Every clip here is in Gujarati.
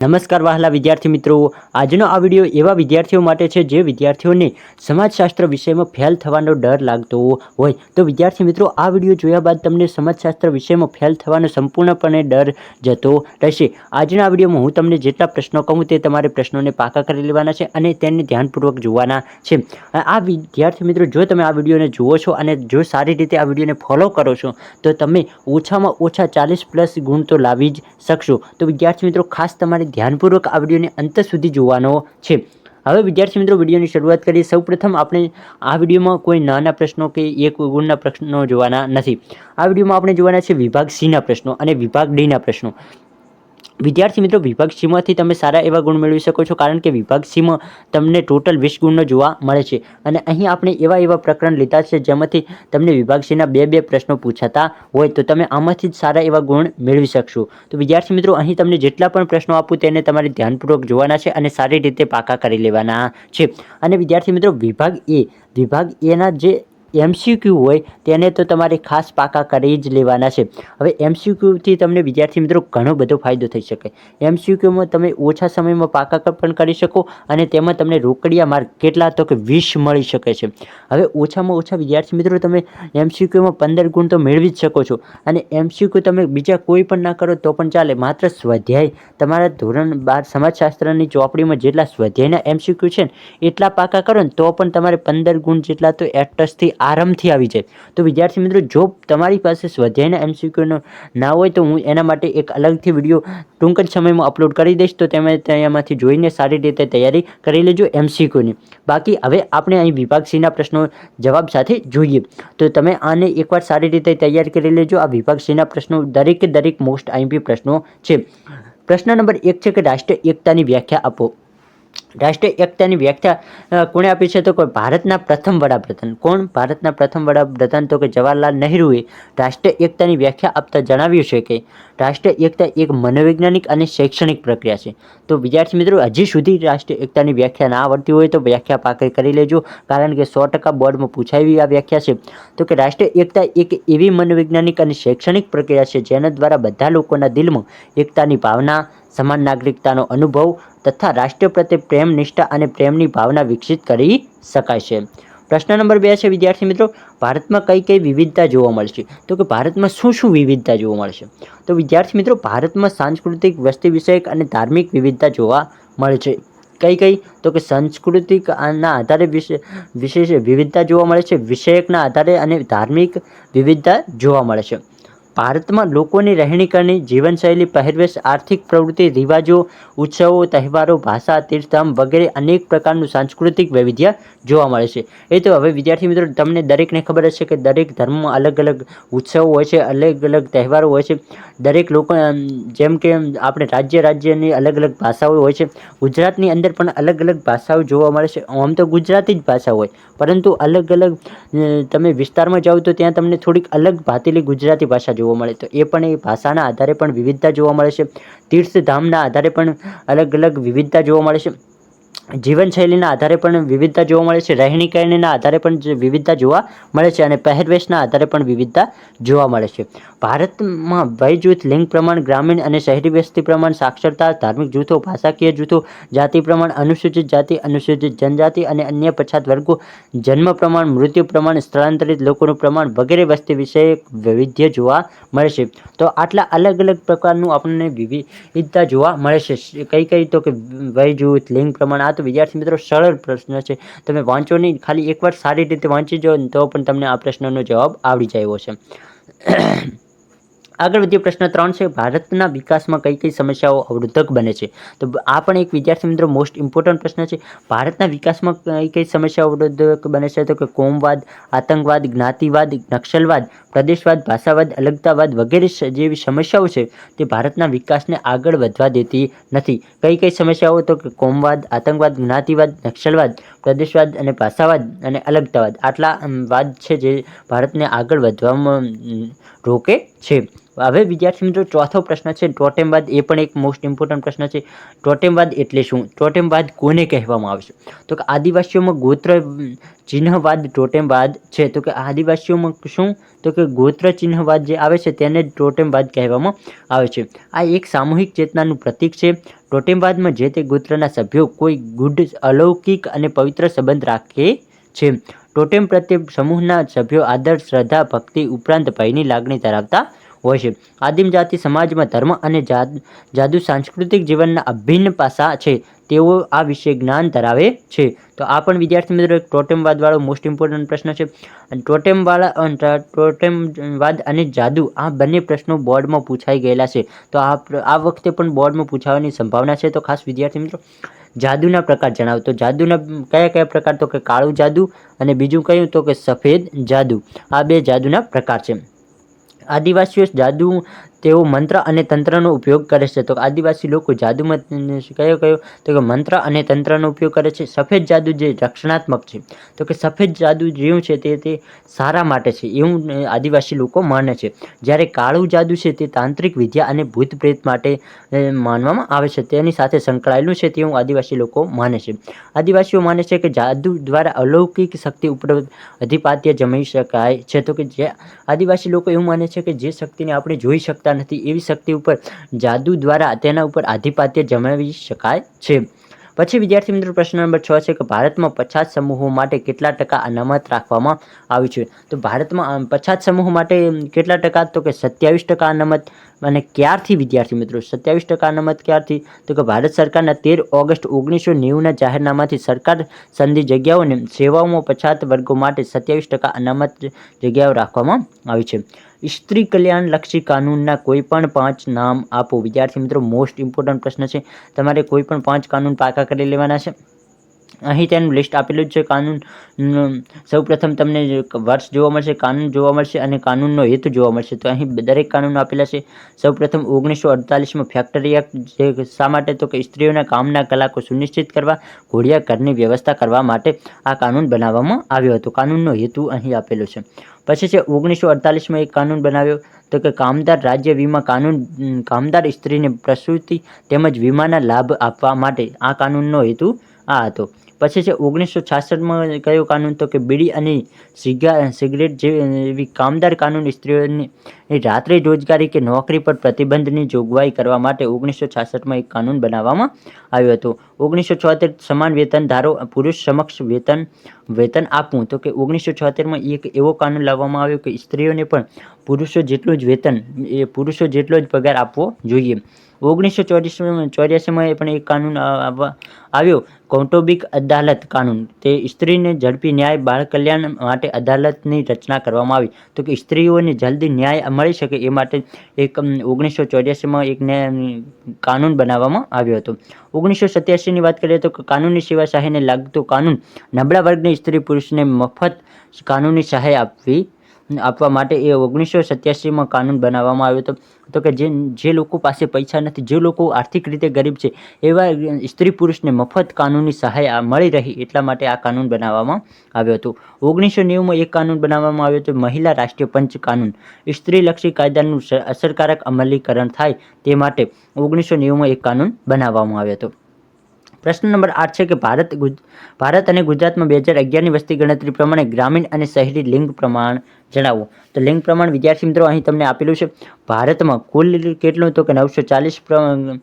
નમસ્કાર વહાલા વિદ્યાર્થી મિત્રો, આજનો આ વિડીયો એવા વિદ્યાર્થીઓ માટે છે જે વિદ્યાર્થીઓને સમાજશાસ્ત્ર વિષયમાં ફેલ થવાનો ડર લાગતો હોય. તો વિદ્યાર્થી મિત્રો, આ વિડીયો જોયા બાદ તમને સમાજશાસ્ત્ર વિષયમાં ફેલ થવાનો સંપૂર્ણપણે ડર જતો રહેશે. આજના આ વિડીયોમાં હું તમને જેટલા પ્રશ્નો કહું તે તમારે પ્રશ્નોને પાકા કરી લેવાના છે અને તેને ધ્યાનપૂર્વક જોવાના છે. આ વિદ્યાર્થી મિત્રો, જો તમે આ વિડીયોને જુઓ છો અને જો સારી રીતે આ વિડીયોને ફોલો કરો છો તો તમે ઓછામાં ઓછા 40+ ગુણ તો લાવી જ શકશો. તો વિદ્યાર્થી મિત્રો, ખાસ તમારે ધ્યાનપૂર્વક આ વિડીયોને અંત સુધી જોવાનો છે. હવે વિદ્યાર્થી મિત્રો, વિડીયોની શરૂઆત કરીએ. સૌપ્રથમ આપણે આ વિડીયોમાં કોઈ નાના પ્રશ્નો કે એક ગુણના પ્રશ્નો જોવાના નથી. આ વિડીયોમાં આપણે જોવાના છે વિભાગ C ના પ્રશ્નો અને વિભાગ D ના પ્રશ્નો. વિદ્યાર્થી મિત્રો, વિભાગ C માંથી તમે સારા એવા ગુણ મેળવી શકો છો, કારણ કે વિભાગ C માં તમને ટોટલ 20 ગુણનો જોવા મળે છે. અને અહીં આપણે એવા પ્રકરણ લીધા છે જેમાંથી તમને વિભાગ C ના બે પ્રશ્નો પૂછાતા હોય, તો તમે આમાંથી જ સારા એવા ગુણ મેળવી શકશો. તો વિદ્યાર્થી મિત્રો, અહીં તમને જેટલા પણ પ્રશ્નો આપું તેને તમારે ધ્યાનપૂર્વક જોવાના છે અને સારી રીતે પાકા કરી લેવાના છે. અને વિદ્યાર્થી મિત્રો, વિભાગ Aના જે MCQ હોય તેને તો તમારે ખાસ પાકા કરી જ લેવાના છે. હવે MCQથી તમને વિદ્યાર્થી મિત્રો ઘણો બધો ફાયદો થઈ શકે. MCQમાં તમે ઓછા સમયમાં પાકા પણ કરી શકો અને તેમાં તમને રોકડિયા માર્ક કેટલા તો કે 20 મળી શકે છે. હવે ઓછામાં ઓછા વિદ્યાર્થી મિત્રો તમે MCQમાં 15 ગુણ તો મેળવી જ શકો છો. અને MCQ તમે બીજા કોઈ પણ ના કરો તો પણ ચાલે, માત્ર સ્વાધ્યાય તમારા ધોરણ 12 સમાજશાસ્ત્રની ચોપડીમાં જેટલા સ્વાધ્યાયના MCQ છે ને એટલા પાકા કરો ને તો પણ તમારે 15 ગુણ જેટલા તો એટસથી આરામથી આવી જાય. તો વિદ્યાર્થી મિત્રો, જો તમારી પાસે સ્વાધ્યાયના MCQ ના હોય તો હું એના માટે એક અલગથી વિડીયો ટૂંક જ સમયમાં અપલોડ કરી દઈશ, તો તમે તેમાંથી જોઈને સારી રીતે તૈયારી કરી લેજો MCQની. બાકી હવે આપણે અહીં વિભાગ C ના પ્રશ્નો જવાબ સાથે જોઈએ. તો તમે આને એકવાર સારી રીતે તૈયાર કરી લેજો. આ વિભાગ C ના પ્રશ્નો દરેક મોસ્ટ IMP પ્રશ્નો છે. પ્રશ્ન નંબર 1 છે કે રાષ્ટ્રીય એકતાની વ્યાખ્યા આપો. રાષ્ટ્રીય એકતાની વ્યાખ્યા કોણે આપી છે? તો કોઈ ભારતના પ્રથમ વડાપ્રધાન. કોણ? ભારતના પ્રથમ વડાપ્રધાન તો કે જવાહરલાલ નહેરુએ રાષ્ટ્રીય એકતાની વ્યાખ્યા આપતા જણાવ્યું છે કે રાષ્ટ્રીય એકતા એક મનોવૈજ્ઞાનિક અને શૈક્ષણિક પ્રક્રિયા છે. તો વિદ્યાર્થી મિત્રો, હજી સુધી રાષ્ટ્રીય એકતાની વ્યાખ્યા ના આવડતી હોય તો વ્યાખ્યા પાકી કરી લેજો, કારણ કે 100% બોર્ડમાં પૂછાયેલી આ વ્યાખ્યા છે. તો કે રાષ્ટ્રીય એકતા એક એવી મનોવૈજ્ઞાનિક અને શૈક્ષણિક પ્રક્રિયા છે જેના દ્વારા બધા લોકોના દિલમાં એકતાની ભાવના, સમાન નાગરિકતાનો અનુભવ તથા રાષ્ટ્ર પ્રત્યે પ્રેમ, નિષ્ઠા અને પ્રેમની ભાવના વિકસિત કરી શકાય છે. પ્રશ્ન નંબર 2 છે વિદ્યાર્થી મિત્રો, ભારતમાં કઈ વિવિધતા જોવા મળશે? તો કે ભારતમાં શું વિવિધતા જોવા મળશે? તો વિદ્યાર્થી મિત્રો, ભારતમાં સાંસ્કૃતિક, વસ્તી વિષયક અને ધાર્મિક વિવિધતા જોવા મળે છે. કઈ? તો કે સાંસ્કૃતિક ના આધારે વિશેષ વિવિધતા જોવા મળે છે, વિષયકના આધારે અને ધાર્મિક વિવિધતા જોવા મળે છે. ભારતમાં લોકોની રહેણીકરણી, જીવનશૈલી, પહેરવેશ, આર્થિક પ્રવૃત્તિ, રિવાજો, ઉત્સવો, તહેવારો, ભાષા, તીર્થધામ વગેરે અનેક પ્રકારનું સાંસ્કૃતિક વૈવિધ્ય જોવા મળે છે. એ તો હવે વિદ્યાર્થી મિત્રો, તમને દરેકને ખબર હશે કે દરેક ધર્મમાં અલગ અલગ ઉત્સવો હોય છે, અલગ અલગ તહેવારો હોય છે. દરેક લોકો જેમ કે આપણે રાજ્યની અલગ અલગ ભાષાઓ હોય છે. ગુજરાતની અંદર પણ અલગ અલગ ભાષાઓ જોવા મળે છે. આમ તો ગુજરાતી જ ભાષા હોય, પરંતુ અલગ અલગ તમે વિસ્તારમાં જાઓ તો ત્યાં તમને થોડીક અલગ ભાતીલી ગુજરાતી ભાષા જોવા મળે. તો એ પણ એ ભાષાના આધારે પણ વિવિધતા જોવા મળે છે. તીર્થધામના આધારે પણ અલગ અલગ વિવિધતા જોવા મળે છે. જીવનશૈલીના આધારે પણ વિવિધતા જોવા મળે છે. રહેણીકરણીના આધારે પણ વિવિધતા જોવા મળે છે અને પહેરવેશના આધારે પણ વિવિધતા જોવા મળે છે. ભારતમાં વય જૂથ, લિંગ પ્રમાણ, ગ્રામીણ અને શહેરી વસ્તી પ્રમાણ, સાક્ષરતા, ધાર્મિક જૂથો, ભાષાકીય જૂથો, જાતિ પ્રમાણ, અનુસૂચિત જાતિ, અનુસૂચિત જનજાતિ અને અન્ય પછાત વર્ગો, જન્મ પ્રમાણ, મૃત્યુ પ્રમાણ, સ્થળાંતરિત લોકોનું પ્રમાણ વગેરે વસ્તી વિષયક વૈવિધ્ય જોવા મળે છે. તો આટલા અલગ અલગ પ્રકારનું આપણને વિવિધતા જોવા મળે છે. કઈ? તો કે વય જૂથ, લિંગ પ્રમાણ. આ તો વિદ્યાર્થી મિત્રો સરળ પ્રશ્ન છે, તમે વાંચો નહીં, ખાલી એકવાર સારી રીતે વાંચી જાઓ તો પણ તમને આ પ્રશ્નનો જવાબ આવડી જાય એવો છે. આગળ વધીએ. પ્રશ્ન 3 છે, ભારતના વિકાસમાં કઈ સમસ્યાઓ અવરોધક બને છે? તો આ પણ એક વિદ્યાર્થી મિત્રો મોસ્ટ ઇમ્પોર્ટન્ટ પ્રશ્ન છે. ભારતના વિકાસમાં કઈ સમસ્યાઓ અવરોધક બને છે? તો કે કોમવાદ, આતંકવાદ, જ્ઞાતિવાદ, નક્સલવાદ, પ્રદેશવાદ, ભાષાવાદ, અલગતાવાદ વગેરે જેવી સમસ્યાઓ છે તે ભારતના વિકાસને આગળ વધવા દેતી નથી. કઈ સમસ્યાઓ? તો કે કોમવાદ, આતંકવાદ, જ્ઞાતિવાદ, નક્સલવાદ, પ્રદેશવાદ અને ભાષાવાદ અને અલગતાવાદ. આટલા વાદ છે જે ભારતને આગળ વધવામાં રોકે છે. હવે વિદ્યાર્થી મિત્રો, ચોથો પ્રશ્ન છે ટોટેમવાદ. એ પણ એક મોસ્ટ ઇમ્પોર્ટન્ટ પ્રશ્ન છે. ટોટેમવાદ એટલે શું? ટોટેમવાદ કોને કહેવામાં આવે છે? તો કે આદિવાસીઓમાં ગોત્ર ચિહ્નવાદ ટોટેમવાદ છે. તો કે આદિવાસીઓમાં શું? તો કે ગોત્ર ચિહ્નવાદ જે આવે છે તેને ટોટેમવાદ કહેવામાં આવે છે. આ એક સામૂહિક ચેતનાનું પ્રતીક છે. ટોટેમવાદમાં જે તે ગોત્રના સભ્યો કોઈ ગુઢ અલૌકિક અને પવિત્ર સંબંધ રાખે છે. ટોટેમ પ્રત્યે સમૂહના સભ્યો આદર, શ્રદ્ધા, ભક્તિ ઉપરાંત ભયની લાગણી ધરાવતા હોય છે. આદિમ જાતિ સમાજમાં ધર્મ અને જાદુ સાંસ્કૃતિક જીવનના અભિન્ન પાસા છે. તેઓ આ વિશે જ્ઞાન ધરાવે છે. તો આ પણ વિદ્યાર્થી મિત્રો એક ટોટેમવાદવાળો મોસ્ટ ઇમ્પોર્ટન્ટ પ્રશ્ન છે. ટોટેમવાદ અને જાદુ આ બંને પ્રશ્નો બોર્ડમાં પૂછાઈ ગયેલા છે. તો આ વખતે પણ બોર્ડમાં પૂછાવાની સંભાવના છે. તો ખાસ વિદ્યાર્થી મિત્રો જાદુના પ્રકાર જણાવો. તો જાદુના કયા પ્રકાર? તો કે કાળું જાદુ અને બીજું કયું? તો કે સફેદ જાદુ. આ બે જાદુના પ્રકાર છે. આદિવાસીઓ જાદુ તેઓ મંત્ર અને તંત્રનો ઉપયોગ કરે છે. તો આદિવાસી લોકો જાદુમાં કયો? તો કે મંત્ર અને તંત્રનો ઉપયોગ કરે છે. સફેદ જાદુ જે રક્ષણાત્મક છે. તો કે સફેદ જાદુ જેવું છે તે સારા માટે છે એવું આદિવાસી લોકો માને છે. જ્યારે કાળું જાદુ છે તે તાંત્રિક વિદ્યા અને ભૂત પ્રેત માટે માનવામાં આવે છે, તેની સાથે સંકળાયેલું છે તેવું આદિવાસી લોકો માને છે. આદિવાસીઓ માને છે કે જાદુ દ્વારા અલૌકિક શક્તિ ઉપર અધિપાત્ય જમાવી શકાય છે. તો કે જે આદિવાસી લોકો એવું માને છે કે જે શક્તિને આપણે જોઈ શકતા નથી એવી શક્તિ ઉપર જાદુ દ્વારા તેના ઉપર આધિપત્ય જમાવી શકાય છે. પછી વિદ્યાર્થી મિત્રો પ્રશ્ન નંબર 6 છે કે ભારતમાં પછાત સમૂહો માટે કેટલા ટકા અનામત રાખવામાં આવ્યું છે? તો ભારતમાં પછાત સમૂહ માટે કેટલા ટકા? તો કે 27% અનામત. અને ક્યારથી વિદ્યાર્થી મિત્રો 27% અનામત ક્યારથી? તો કે ભારત સરકારના 13 ઓગસ્ટ 1990ના જાહેરનામાથી સરકાર સંધિ જગ્યાઓને સેવાઓમાં પછાત વર્ગો માટે 27% અનામત જગ્યાઓ રાખવામાં આવી છે. સ્ત્રી કલ્યાણલક્ષી કાનૂનના કોઈ પણ 5 નામ આપો. વિદ્યાર્થી મિત્રો મોસ્ટ ઇમ્પોર્ટન્ટ પ્રશ્ન છે. તમારે કોઈ પણ 5 કાનૂન પાકા કરી લેવાના છે. અહીં તેનું લિસ્ટ આપેલું જ છે. કાનૂન સૌપ્રથમ તમને વર્ષ જોવા મળશે, કાનૂન જોવા મળશે અને કાનૂનનો હેતુ જોવા મળશે. તો અહીં દરેક કાનૂન આપેલા છે. સૌપ્રથમ 1948માં ફેક્ટરી એક્ટ, જે શા માટે? તો કે સ્ત્રીઓના કામના કલાકો સુનિશ્ચિત કરવા, ઘોડિયા ઘરની વ્યવસ્થા કરવા માટે આ કાનૂન બનાવવામાં આવ્યો હતો. કાનૂનનો હેતુ અહીં આપેલો છે. પછી છે 1948માં એક કાનૂન બનાવ્યો તો કે કામદાર રાજ્ય વીમા કાનૂન. કામદાર સ્ત્રીને પ્રસૂતિ તેમજ વીમાના લાભ આપવા માટે આ કાનૂનનો હેતુ આ હતો. પછી છે 1966માં કયો કાનૂન? તો કે બીડી અને સિગરેટ જેવી કામદાર કાનૂન. સ્ત્રીઓની રાત્રે રોજગારી કે નોકરી પર પ્રતિબંધની જોગવાઈ કરવા માટે 1966માં એક કાનૂન બનાવવામાં આવ્યો હતો. 1976 સમાન વેતન ધારો, પુરુષ સમક્ષ વેતન આપવું. તો કે 1976માં એક એવો કાનૂન લાવવામાં આવ્યો કે સ્ત્રીઓને પણ પુરુષો જેટલું જ પગાર આપવો જોઈએ. 1984માં પણ એક કાનૂન આવ્યો, કૌટુંબિક અદાલત કાનૂન. તે સ્ત્રીને ઝડપી ન્યાય, બાળ કલ્યાણ માટે અદાલતની રચના કરવામાં આવી. તો કે સ્ત્રીઓને જલ્દી ન્યાય મળી શકે એ માટે એક 1984માં એક કાનૂન બનાવવામાં આવ્યો હતો. 1987ની વાત કરીએ તો કાનૂની સેવા સહાયને લાગતો કાનૂન. નબળા વર્ગની સ્ત્રી પુરુષને મફત કાનૂની સહાય આપવા માટે એ 1987માં કાનૂન બનાવવામાં આવ્યો હતો. તો કે જે લોકો પાસે પૈસા નથી, જે લોકો આર્થિક રીતે ગરીબ છે, એવા સ્ત્રી પુરુષને મફત કાનૂની સહાય મળી રહી એટલા માટે આ કાનૂન બનાવવામાં આવ્યો હતો. 1990માં એક કાનૂન બનાવવામાં આવ્યો હતો, મહિલા રાષ્ટ્રીય પંચ કાનૂન. સ્ત્રીલક્ષી કાયદાનું અસરકારક અમલીકરણ થાય તે માટે 1990માં એક કાનૂન બનાવવામાં આવ્યો હતો. પ્રશ્ન નંબર 8 છે કે ભારત અને ગુજરાતમાં 2011ની વસ્તી ગણતરી પ્રમાણે ગ્રામીણ અને શહેરી લિંગ પ્રમાણ જણાવો. તો લિંગ પ્રમાણ વિદ્યાર્થી મિત્રો અહીં તમને આપેલું છે. ભારતમાં કુલ કેટલું? તો કે 940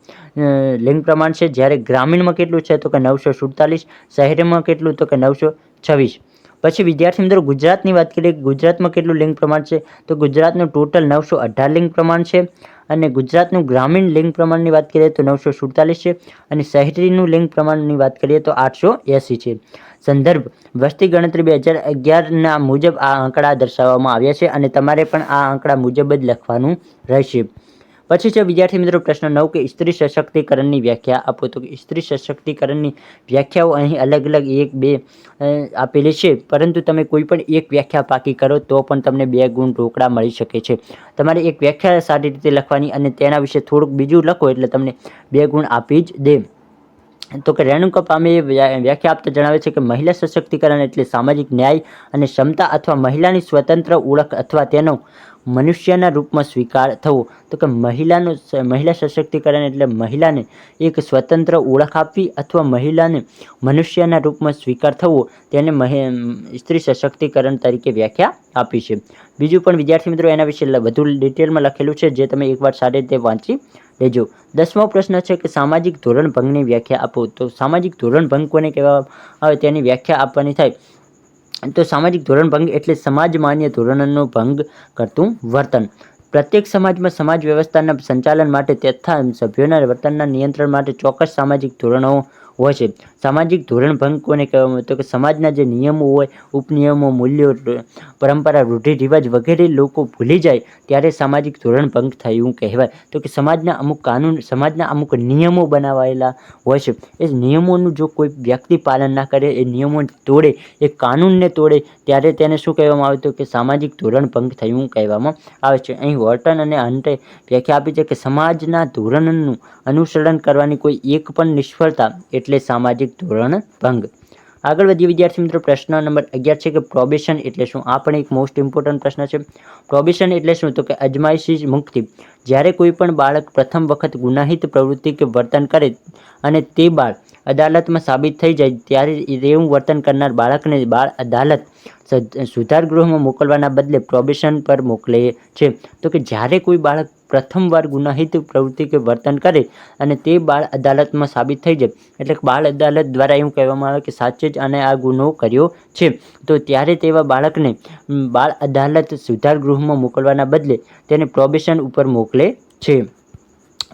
લિંગ પ્રમાણ છે. જ્યારે ગ્રામીણમાં કેટલું છે? તો કે 947. શહેરમાં કેટલું? તો કે 926. પછી વિદ્યાર્થી મિત્રો ગુજરાતની વાત કરીએ, ગુજરાતમાં કેટલું લિંગ પ્રમાણ છે? તો ગુજરાતનું ટોટલ 918 લિંગ પ્રમાણ છે. અને ગુજરાતનું ગ્રામીણ લિંગ પ્રમાણની વાત કરીએ તો 947 છે. અને શહેરીનું લિંગ પ્રમાણની વાત કરીએ તો 880 છે. સંદર્ભ વસ્તી ગણતરી 2011ના મુજબ આ આંકડા દર્શાવવામાં આવ્યા છે અને તમારે પણ આ આંકડા મુજબ જ લખવાનું રહેશે. પછી છે વિદ્યાર્થી મિત્રો પ્રશ્ન 9 કે સ્ત્રી સશક્તિકરણની વ્યાખ્યા આપો. તો સ્ત્રી સશક્તિકરણની વ્યાખ્યાઓ અહીં અલગ અલગ 1-2 આપેલી છે, પરંતુ તમે કોઈ પણ એક વ્યાખ્યા પાકી કરો તો પણ તમને 2 ગુણ રોકડા મળી શકે છે. તમારે એક વ્યાખ્યા સારી રીતે લખવાની અને તેના વિશે થોડુંક બીજું લખો એટલે તમને 2 ગુણ આપી જ દે. તો કે રેણુકા પામે વ્યાખ્યા આપતા જણાવે છે કે મહિલા સશક્તિકરણ એટલે સામાજિક ન્યાય અને ક્ષમતા અથવા મહિલાની સ્વતંત્ર ઓળખ અથવા તેનો મનુષ્યના રૂપમાં સ્વીકાર થવો, તો કે મહિલા સશક્તિકરણ એટલે મહિલાને એક સ્વતંત્ર ઓળખ આપવી અથવા મહિલાને મનુષ્યના રૂપમાં સ્વીકાર થવો, તેને સ્ત્રી સશક્તિકરણ તરીકે વ્યાખ્યા આપી છે. બીજું પણ વિદ્યાર્થી મિત્રો એના વિશે વધુ ડિટેલમાં લખેલું છે, જે તમે એકવાર સારી રીતે વાંચી લેજો. 10મો પ્રશ્ન છે કે સામાજિક ધોરણભંગની વ્યાખ્યા આપો. તો સામાજિક ધોરણભંગ કોને કહેવામાં આવે તેની વ્યાખ્યા આપવાની થાય તો સામાજિક ધોરણભંગ એટલે સમાજ માન્ય ધોરણોનો ભંગ કરતું વર્તન. પ્રત્યેક સમાજમાં સમાજ વ્યવસ્થાના સંચાલન માટે તથા સભ્યોના વર્તનના નિયંત્રણ માટે ચોક્કસ સામાજિક ધોરણો હોય છે. સામાજિક ધોરણભંગ કોને કહેવામાં આવે તો કે સમાજના જે નિયમો હોય, ઉપનિયમો, મૂલ્યો, પરંપરા, રૂઢિરિવાજ વગેરે લોકો ભૂલી જાય ત્યારે સામાજિક ધોરણભંગ થયું કહેવાય. તો કે સમાજના અમુક કાનૂન, સમાજના અમુક નિયમો બનાવાયેલા હોય છે. એ નિયમોનું જો કોઈ વ્યક્તિ પાલન ના કરે, એ નિયમો તોડે, એ કાનૂનને તોડે, ત્યારે તેને શું કહેવામાં આવે તો કે સામાજિક ધોરણભંગ થયું કહેવામાં આવે છે. અહીં વોર્ટન અને હન્ટે વ્યાખ્યા આપી છે કે સમાજના ધોરણનું અનુસરણ કરવાની કોઈ એક પણ નિષ્ફળતા એટલે સામાજિક ધોરણભંગ. આગળ વધીએ વિદ્યાર્થી મિત્રો, પ્રશ્ન નંબર 11 છે કે પ્રોબેશન એટલે શું? આ પણ એક મોસ્ટ ઇમ્પોર્ટન્ટ પ્રશ્ન છે. પ્રોબેશન એટલે શું? તો કે અજમાયશી મુક્તિ. જ્યારે કોઈ પણ બાળક પ્રથમ વખત ગુનાહિત પ્રવૃત્તિ કે વર્તન કરે અને તે બાળ અદાલતમાં સાબિત થઈ જાય ત્યારે એવું વર્તન કરનાર બાળકને બાળ અદાલત સુધારગૃહમાં મોકલવાના બદલે પ્રોબેશન પર મોકલે છે. તો કે જ્યારે કોઈ બાળક પ્રથમવાર ગુનાહિત પ્રવૃત્તિ કે વર્તન કરે અને તે બાળ અદાલતમાં સાબિત થઈ જાય, એટલે બાળ અદાલત દ્વારા એવું કહેવામાં આવે કે સાચે જ આને આ ગુનો કર્યો છે, તો ત્યારે તેવા બાળકને બાળ અદાલત સુધારગૃહમાં મોકલવાના બદલે તેને પ્રોબેશન ઉપર મોકલે છે.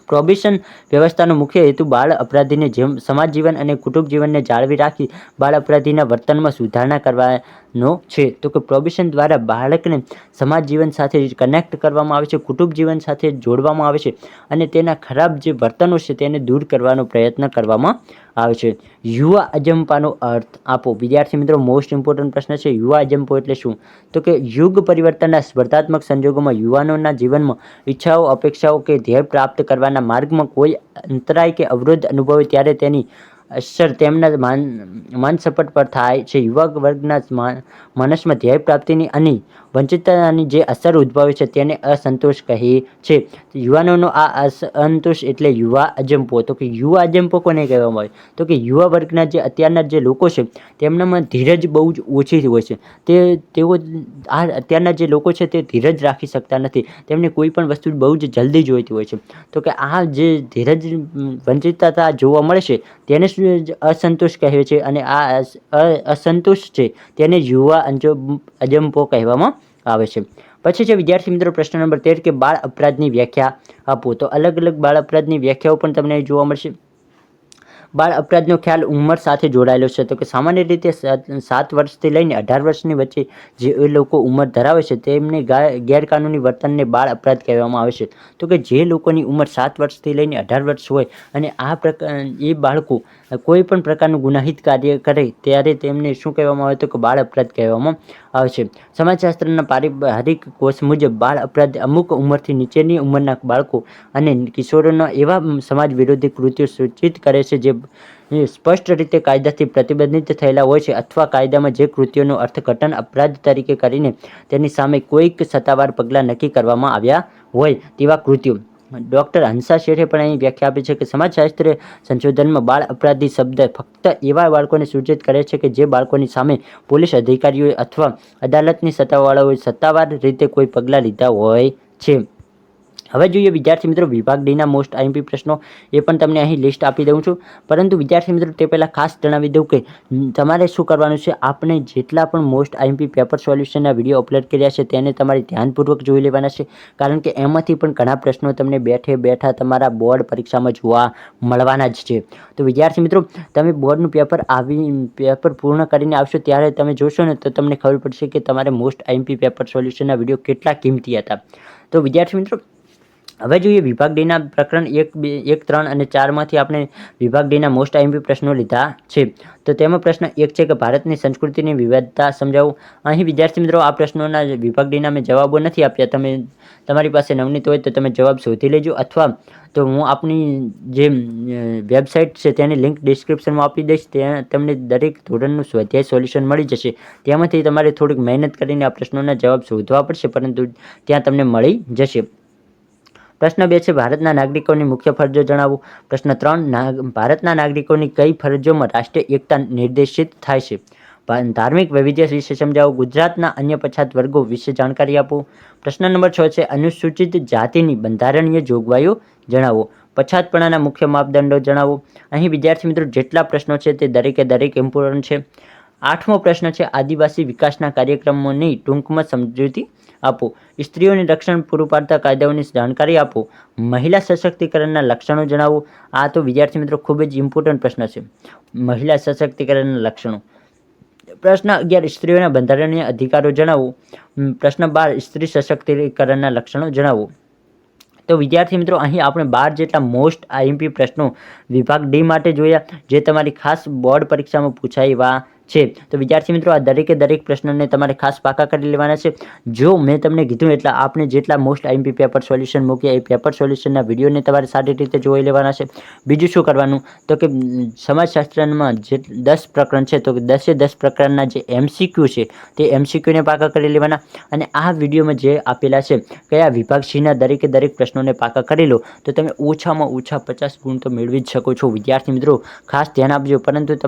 પ્રોબેશન વ્યવસ્થાનો મુખ્ય હેતુ બાળ અપરાધીને સમાજ જીવન અને કુટુંબ જીવનને જાળવી રાખી બાળ અપરાધીના વર્તનમાં સુધારણા કરવાનો છે. તો કે પ્રોબેશન દ્વારા બાળકને સમાજ જીવન સાથે કનેક્ટ કરવામાં આવે છે, કુટુંબ જીવન સાથે જોડવામાં આવે છે અને તેના ખરાબ જે વર્તનો છે તેને દૂર કરવાનો પ્રયત્ન કરવામાં આવે છે. યુવા અજંપાનો અર્થ આપો. વિદ્યાર્થી મિત્રો, મોસ્ટ ઇમ્પોર્ટન્ટ પ્રશ્ન છે. યુવા અજંપો એટલે શું? તો કે યુગ પરિવર્તનના સ્પર્ધાત્મક સંજોગોમાં યુવાનોના જીવનમાં ઈચ્છાઓ, અપેક્ષાઓ કે ધ્યેય પ્રાપ્ત કરવાના માર્ગમાં કોઈ અંતરાય કે અવરોધ અનુભવે ત્યારે તેની અસર તેમના માનસપટ પર થાય છે. યુવા વર્ગના માનસમાં ધ્યેય પ્રાપ્તિની અને વંચિતતાની જે અસર ઉદ્ભવે છે તેને અસંતોષ કહે છે. યુવાનોનો આ અસંતોષ એટલે યુવા અજંપો. તો કે યુવા અજંપો કોને કહેવામાં આવે તો કે યુવા વર્ગના જે અત્યારના જે લોકો છે તેમનામાં ધીરજ બહુ જ ઓછી હોય છે. તેઓ અત્યારના જે લોકો છે તે ધીરજ રાખી શકતા નથી. તેમને કોઈ પણ વસ્તુ બહુ જ જલ્દી જોઈતી હોય છે. તો કે આ જે ધીરજ વંચિતતા જોવા મળે છે તેને અસંતોષ કહે છે અને આ અસંતોષ છે તેને યુવા અજંપો કહેવામાં આવે છે. પછી છે વિદ્યાર્થી મિત્રો પ્રશ્ન નંબર 13 કે બાળ અપરાધની વ્યાખ્યા આપો. તો અલગ અલગ બાળ અપરાધની વ્યાખ્યાઓ પણ તમને જોવા મળશે. બાળ અપરાધનો ખ્યાલ ઉંમર સાથે જોડાયેલો છે. તો કે સામાન્ય રીતે 7 વર્ષથી લઈને 18 વર્ષની વચ્ચે જે લોકો ઉંમર ધરાવે છે તેમને ગેરકાનૂની વર્તનને બાળ અપરાધ કહેવામાં આવે છે. તો કે જે લોકોની ઉંમર 7 વર્ષથી લઈને 18 વર્ષ હોય અને એ બાળકો કોઈ પણ પ્રકારનું ગુનાહિત કાર્ય કરે ત્યારે તેમને શું કહેવામાં આવે તો કે બાળ અપરાધ કહેવામાં આવે છે. સમાજશાસ્ત્રના પારિભાષિક કોષ મુજબ બાળ અપરાધ અમુક ઉંમરથી નીચેની ઉંમરના બાળકો અને કિશોરોના એવા સમાજ વિરોધી કૃત્યો સૂચિત કરે છે જે સ્પષ્ટ રીતે કાયદાથી પ્રતિબંધિત થયેલા હોય છે અથવા કાયદામાં જે કૃત્યોનું અર્થઘટન અપરાધ તરીકે કરીને તેની સામે કોઈક સત્તાવાર પગલાં નક્કી કરવામાં આવ્યા હોય તેવા કૃત્યો. ડૉક્ટર હંસા શેઠે પણ અહીં વ્યાખ્યા આપી છે કે સમાજશાસ્ત્રીય સંશોધનમાં બાળ અપરાધી શબ્દ ફક્ત એવા બાળકોને સૂચિત કરે છે કે જે બાળકોની સામે પોલીસ અધિકારીઓ અથવા અદાલતની સત્તાવાળાઓએ સત્તાવાર રીતે કોઈ પગલાં લીધા હોય છે. હવે જોઈએ વિદ્યાર્થી મિત્રો વિભાગ ડીના મોસ્ટ આઈએમપી પ્રશ્નો. એ પણ તમને અહીં લિસ્ટ આપી દઉં છું, પરંતુ વિદ્યાર્થી મિત્રો તે પહેલાં ખાસ જણાવી દઉં કે તમારે શું કરવાનું છે. આપણે જેટલા પણ મોસ્ટ આઈએમપી પેપર સોલ્યુશનના વિડીયો અપલોડ કર્યા છે તેને તમારે ધ્યાનપૂર્વક જોઈ લેવાના છે, કારણ કે એમાંથી પણ ઘણા પ્રશ્નો તમને બેઠે બેઠા તમારા બોર્ડ પરીક્ષામાં જોવા મળવાના જ છે. તો વિદ્યાર્થી મિત્રો તમે બોર્ડનું પેપર પૂર્ણ કરીને આવશો ત્યારે તમે જોશો ને તો તમને ખબર પડશે કે તમારે મોસ્ટ આઈએમપી પેપર સોલ્યુશનના વિડીયો કેટલા કિંમતી હતા. તો વિદ્યાર્થી મિત્રો હવે જોઈએ વિભાગ ડીના પ્રકરણ 1, 2, 1, 3 અને 4માંથી આપણે વિભાગ ડીના મોસ્ટ આઈએમપી પ્રશ્નો લીધા છે. તો તેમાં પ્રશ્ન 1 છે કે ભારતની સંસ્કૃતિની વિવિધતા સમજાવો. અહીં વિદ્યાર્થી મિત્રો આ પ્રશ્નોના વિભાગ ડીના મેં જવાબો નથી આપ્યા. તમારી પાસે નવનીત હોય તો તમે જવાબ શોધી લેજો, અથવા તો હું આપણી જે વેબસાઇટ છે તેની લિંક ડિસ્ક્રિપ્શનમાં આપી દઈશ. ત્યાં તમને દરેક ધોરણનું સ્વાધ્યાય સોલ્યુશન મળી જશે. તેમાંથી તમારે થોડીક મહેનત કરીને આ પ્રશ્નોના જવાબ શોધવા પડશે, પરંતુ ત્યાં તમને મળી જશે. પ્રશ્ન 2 છે ભારતના નાગરિકોની મુખ્ય ફરજો જણાવો. પ્રશ્ન 3 ભારતના નાગરિકોની કઈ ફરજોમાં રાષ્ટ્રીય એકતા નિર્દેશિત થાય છે. ધાર્મિક વૈવિધ્ય વિશે સમજાવો. ગુજરાતના અન્ય પછાત વર્ગો વિશે જાણકારી આપો. પ્રશ્ન નંબર 6 છે અનુસૂચિત જાતિની બંધારણીય જોગવાઈઓ જણાવો. પછાતપણાના મુખ્ય માપદંડો જણાવો. અહીં વિદ્યાર્થી મિત્રો જેટલા પ્રશ્નો છે તે દરેક ઇમ્પોર્ટન્ટ છે. 8મો પ્રશ્ન છે આદિવાસી વિકાસના કાર્યક્રમોની ટૂંકમાં સમજૂતી આપો. સ્ત્રીઓને રક્ષણ પૂરું પાડતા કાયદાઓની જાણકારી આપો. મહિલા સશક્તિકરણના લક્ષણો જણાવો. આ તો વિદ્યાર્થી મિત્રો ખૂબ જ ઇમ્પોર્ટન્ટ પ્રશ્ન છે. મહિલા સશક્તિકરણના લક્ષણો. પ્રશ્ન 11 સ્ત્રીઓના બંધારણીય અધિકારો જણાવો. પ્રશ્ન 12 સ્ત્રી સશક્તિકરણના લક્ષણો જણાવો. તો વિદ્યાર્થી મિત્રો અહીં આપણે 12 જેટલા મોસ્ટ આઈએમપી પ્રશ્નો વિભાગ ડી માટે જોયા, જે તમારી ખાસ બોર્ડ પરીક્ષામાં પૂછાયા છે. તો વિદ્યાર્થી મિત્રો આ દરેક પ્રશ્નને તમારે ખાસ પાકા કરી લેવાના છે. જો મેં તમને કીધું એટલા આપણે જેટલા મોસ્ટ આઈએમપી પેપર સોલ્યુશન મૂક્યા એ પેપર સોલ્યુશનના વિડીયોને તમારે સારી રીતે જોઈ લેવાના છે. બીજું શું કરવાનું તો કે સમાજશાસ્ત્રમાં જે 10 પ્રકરણ છે તો 10 પ્રકરણના જે MCQ છે તે MCQને પાકા કરી લેવાના. અને આ વિડીયોમાં જે આપેલા છે કયા વિભાગ સીના દરેક પ્રશ્નોને પાકા કરી લો તો તમે ઓછામાં ઓછા 50 ગુણ તો મેળવી જ શકો છો. વિદ્યાર્થી મિત્રો ખાસ ધ્યાન આપજો, પરંતુ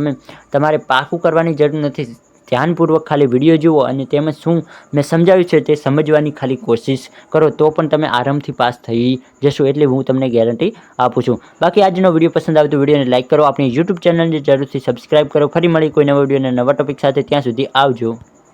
તમારે પાકું કરવાની જરૂર નથી. ધ્યાનપૂર્વક ખાલી વિડીયો જુઓ અને તેમાં શું મેં સમજાવ્યું છે તે સમજવાની ખાલી કોશિશ કરો, તો પણ તમે આરામથી પાસ થઈ જશો, એટલે હું તમને ગેરંટી આપું છું. બાકી આજનો વિડીયો પસંદ આવે તો વિડીયોને લાઇક કરો, આપણી YouTube ચેનલને જરૂરથી સબસ્ક્રાઇબ કરો. ફરી મળી કોઈ નવા વિડીયો અને નવા ટોપિક સાથે. ત્યાં સુધી આવજો.